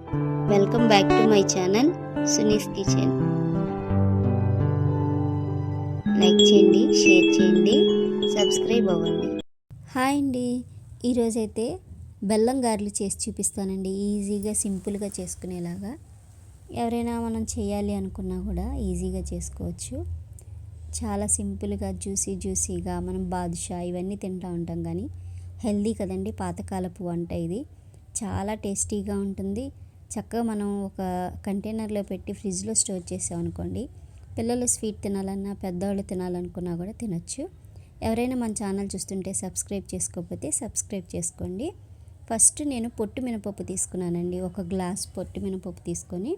Welcome back to my channel Suni's kitchen. Like చేయండి, share చేయండి, subscribe అవ్వండి. హాయ్ అండి, ఈరోజైతే బెల్లం గారెలు చేసి చూపిస్తానండి. ఈజీగా సింపుల్గా చేసుకునేలాగా. ఎవరైనా మనం చేయాలి అనుకున్నా కూడా ఈజీగా చేసుకోవచ్చు. చాలా సింపుల్గా జ్యూసీగా మనం బాదుషా ఇవన్నీ తింటూ ఉంటాం, కానీ హెల్దీ కదండి. పాతకాలపు వంట ఇది. చాలా టేస్టీగా ఉంటుంది. చక్కగా మనం ఒక కంటైనర్లో పెట్టి ఫ్రిడ్జ్లో స్టోర్ చేసామనుకోండి, పిల్లలు స్వీట్ తినాలన్నా పెద్దవాళ్ళు తినాలనుకున్నా కూడా తినొచ్చు. ఎవరైనా మన ఛానల్ చూస్తుంటే సబ్స్క్రైబ్ చేసుకోకపోతే సబ్స్క్రైబ్ చేసుకోండి. ఫస్ట్ నేను పొట్టు మినపప్పు తీసుకున్నానండి. ఒక గ్లాస్ పొట్టు మినపప్పు తీసుకొని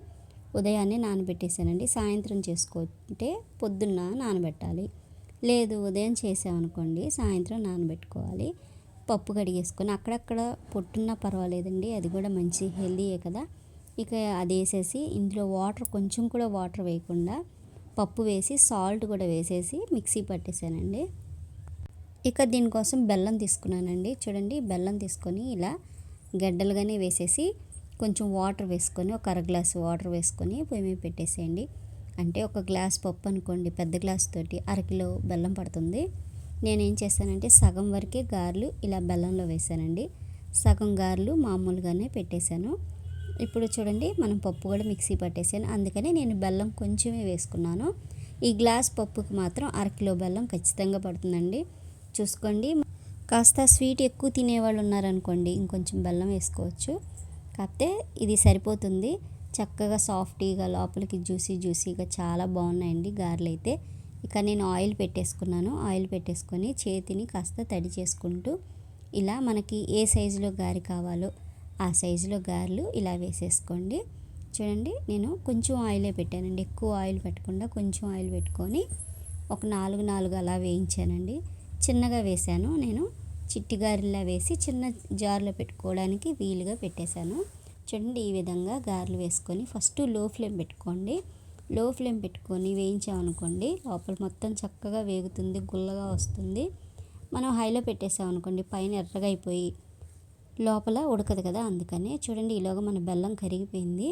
ఉదయాన్నే నానబెట్టేసానండి. సాయంత్రం చేసుకుంటే పొద్దున్న నానబెట్టాలి. లేదు ఉదయం చేసామనుకోండి సాయంత్రం నానబెట్టుకోవాలి. పప్పు కడిగేసుకొని అక్కడక్కడ పొట్టున్నా పర్వాలేదండి, అది కూడా మంచి హెల్దీయే కదా. ఇక అది వేసేసి ఇంట్లో కొంచెం కూడా వాటర్ వేయకుండా పప్పు వేసి సాల్ట్ కూడా వేసేసి మిక్సీ పట్టేసానండి. ఇక దీనికోసం బెల్లం తీసుకున్నానండి. చూడండి, బెల్లం తీసుకొని ఇలా గడ్డలుగానే వేసేసి కొంచెం వాటర్ వేసుకొని ఒక అర గ్లాసు వాటర్ వేసుకొని పొయ్యి మీద పెట్టేసేయండి. అంటే ఒక గ్లాస్ పప్పు అనుకోండి, పెద్ద గ్లాస్ తోటి అరకిలో బెల్లం పడుతుంది. నేనేం చేశానంటే సగం వరకే గారెలు ఇలా బెల్లంలో వేసానండి, సగం గారెలు మామూలుగానే పెట్టేశాను. ఇప్పుడు చూడండి, మనం పప్పు కూడా మిక్సీ పట్టేసాను, అందుకని నేను బెల్లం కొంచెమే వేసుకున్నాను. ఈ గ్లాస్ పప్పుకి మాత్రం అరకిలో బెల్లం ఖచ్చితంగా పడుతుందండి. చూసుకోండి. కాస్త స్వీట్ ఎక్కువ తినేవాళ్ళు ఉన్నారనుకోండి ఇంకొంచెం బెల్లం వేసుకోవచ్చు. కాకపోతే ఇది సరిపోతుంది. చక్కగా సాఫ్టీగా లోపలికి జ్యూసీగా చాలా బాగున్నాయండి గారెలు అయితే. ఇక నేను ఆయిల్ పెట్టేసుకున్నాను. ఆయిల్ పెట్టేసుకొని చేతిని కాస్త తడి చేసుకుంటూ ఇలా మనకి ఏ సైజులో గారె కావాలో ఆ సైజులో గారెలు ఇలా వేసేసుకోండి. చూడండి, నేను కొంచెం ఆయిలే పెట్టానండి, ఎక్కువ ఆయిల్ పెట్టకుండా కొంచెం ఆయిల్ పెట్టుకొని ఒక నాలుగు అలా వేయించానండి. చిన్నగా వేసాను నేను, చిట్టి గారెలా వేసి చిన్న జార్లో పెట్టుకోవడానికి వీలుగా పెట్టేశాను. చూడండి, ఈ విధంగా గారెలు వేసుకొని ఫస్ట్ లో ఫ్లేమ్ పెట్టుకోండి. లో ఫ్లేమ్ పెట్టుకొని వేయించామనుకోండి లోపల మొత్తం చక్కగా వేగుతుంది, గుల్లగా వస్తుంది. మనం హైలో పెట్టేసామనుకోండి పైన ఎర్రగా అయిపోయి లోపల ఉడకదు కదా. అందుకనే చూడండి, ఈలోగా మన బెల్లం కరిగిపోయింది.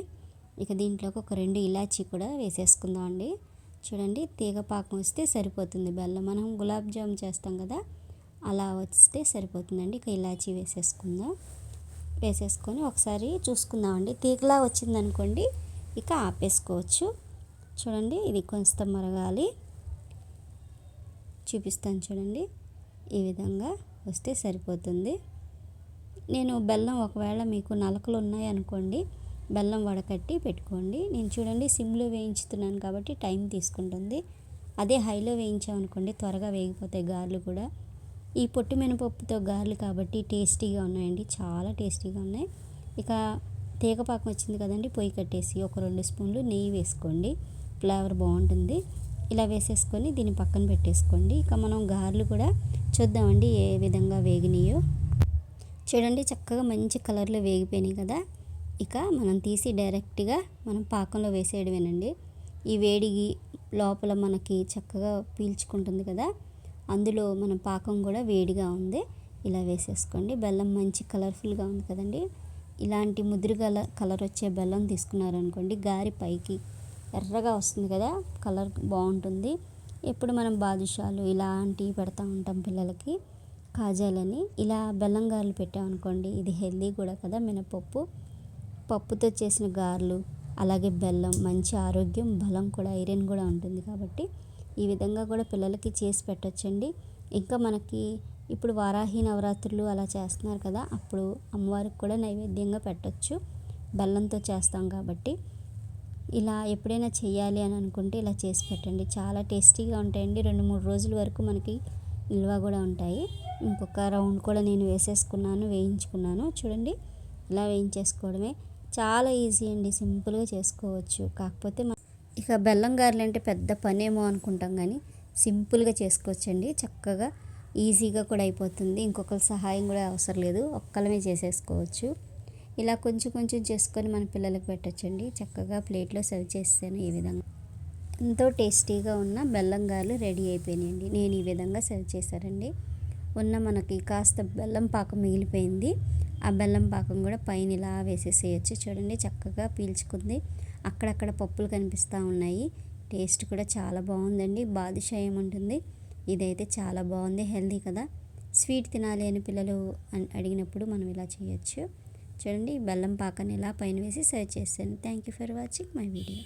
ఇక దీంట్లోకి ఒక 2 ఇలాచీ కూడా వేసేసుకుందాం అండి. చూడండి, తీగ పాకం వస్తే సరిపోతుంది. బెల్లం మనం గులాబ్ జామ్ చేస్తాం కదా, అలా వస్తే సరిపోతుందండి. ఇక ఇలాచీ వేసేసుకొని ఒకసారి చూసుకుందామండి. తీగలా వచ్చిందనుకోండి ఇక ఆపేసుకోవచ్చు. చూడండి, ఇది కొంచెం మరగాలి. చూపిస్తాను చూడండి, ఈ విధంగా వస్తే సరిపోతుంది. నేను బెల్లం ఒకవేళ మీకు నలకలు ఉన్నాయి అనుకోండి బెల్లం వడకట్టి పెట్టుకోండి. నేను చూడండి సిమ్లో వేయించుతున్నాను కాబట్టి టైం తీసుకుంటుంది. అదే హైలో వేయించామనుకోండి త్వరగా వేగిపోతాయి గారెలు కూడా. ఈ పొట్టు మినపప్పుతో గారెలు కాబట్టి టేస్టీగా ఉన్నాయండి, చాలా టేస్టీగా ఉన్నాయి. ఇక తీగపాకం వచ్చింది కదండి, పొయ్యి కట్టేసి ఒక 2 స్పూన్లు నెయ్యి వేసుకోండి, ఫ్లేవర్ బాగుంటుంది. ఇలా వేసేసుకొని దీన్ని పక్కన పెట్టేసుకోండి. ఇక మనం గారెలు కూడా చూద్దామండి ఏ విధంగా వేగినాయో. చూడండి, చక్కగా మంచి కలర్లో వేగిపోయినాయి కదా. ఇక మనం తీసి డైరెక్ట్గా మనం పాకంలో వేసేయడమేనండి. ఈ వేడికి లోపల మనకి చక్కగా పీల్చుకుంటుంది కదా, అందులో మన పాకం కూడా వేడిగా ఉంది. ఇలా వేసేసుకోండి. బెల్లం మంచి కలర్ఫుల్గా ఉంది కదండి. ఇలాంటి ముదురుగల కలర్ వచ్చే బెల్లం తీసుకున్నారనుకోండి గారి పైకి ఎర్రగా వస్తుంది కదా, కలర్ బాగుంటుంది. ఎప్పుడు మనం బాదుషాలు ఇలాంటివి పెడతా ఉంటాం పిల్లలకి, కాజాలని. ఇలా బెల్లం గారెలు పెట్టామనుకోండి ఇది హెల్దీ కూడా కదా. పప్పుతో చేసిన గారెలు, అలాగే బెల్లం మంచి ఆరోగ్యం, బలం కూడా, ఐరన్ కూడా ఉంటుంది కాబట్టి ఈ విధంగా కూడా పిల్లలకి చేసి పెట్టొచ్చండి. ఇంకా మనకి ఇప్పుడు వారాహి నవరాత్రులు అలా చేస్తున్నారు కదా, అప్పుడు అమ్మవారికి కూడా నైవేద్యంగా పెట్టొచ్చు. బెల్లంతో చేస్తాం కాబట్టి ఇలా ఎప్పుడైనా చేయాలి అని అనుకుంటే ఇలా చేసి పెట్టండి. చాలా టేస్టీగా ఉంటాయండి. 2-3 రోజుల వరకు మనకి నిల్వ కూడా ఉంటాయి. ఇంకొక రౌండ్ కూడా నేను వేయించుకున్నాను. చూడండి, ఇలా వేయించేసుకోవడమే. చాలా ఈజీ అండి, సింపుల్గా చేసుకోవచ్చు. కాకపోతే ఇక బెల్లం గారెలు అంటే పెద్ద పనేమో అనుకుంటాం, కానీ సింపుల్గా చేసుకోవచ్చండి. చక్కగా ఈజీగా కూడా అయిపోతుంది. ఇంకొకరి సహాయం కూడా అవసరం లేదు, ఒక్కలమే చేసేసుకోవచ్చు. ఇలా కొంచెం చేసుకొని మన పిల్లలకు పెట్టచ్చండి. చక్కగా ప్లేట్లో సర్వ్ చేస్తాను. ఈ విధంగా ఎంతో టేస్టీగా ఉన్న బెల్లం గారెలు రెడీ అయిపోయినాయండి. నేను ఈ విధంగా సర్వ్ చేశానండి. మనకి కాస్త బెల్లం పాకం మిగిలిపోయింది, ఆ బెల్లం పాకం కూడా పైన ఇలా వేసేసేయచ్చు. చూడండి చక్కగా పీల్చుకుంది. అక్కడక్కడ పప్పులు కనిపిస్తూ ఉన్నాయి. టేస్ట్ కూడా చాలా బాగుందండి. బాదుషా ఏముంటుంది, ఇదైతే చాలా బాగుంది. హెల్దీ కదా, స్వీట్ తినాలి అని పిల్లలు అడిగినప్పుడు మనం ఇలా చేయొచ్చు. చూడండి బెల్లం పాకాన్ని ఇలా పైన వేసి సర్వ్ చేశాను. Thank you for watching my video.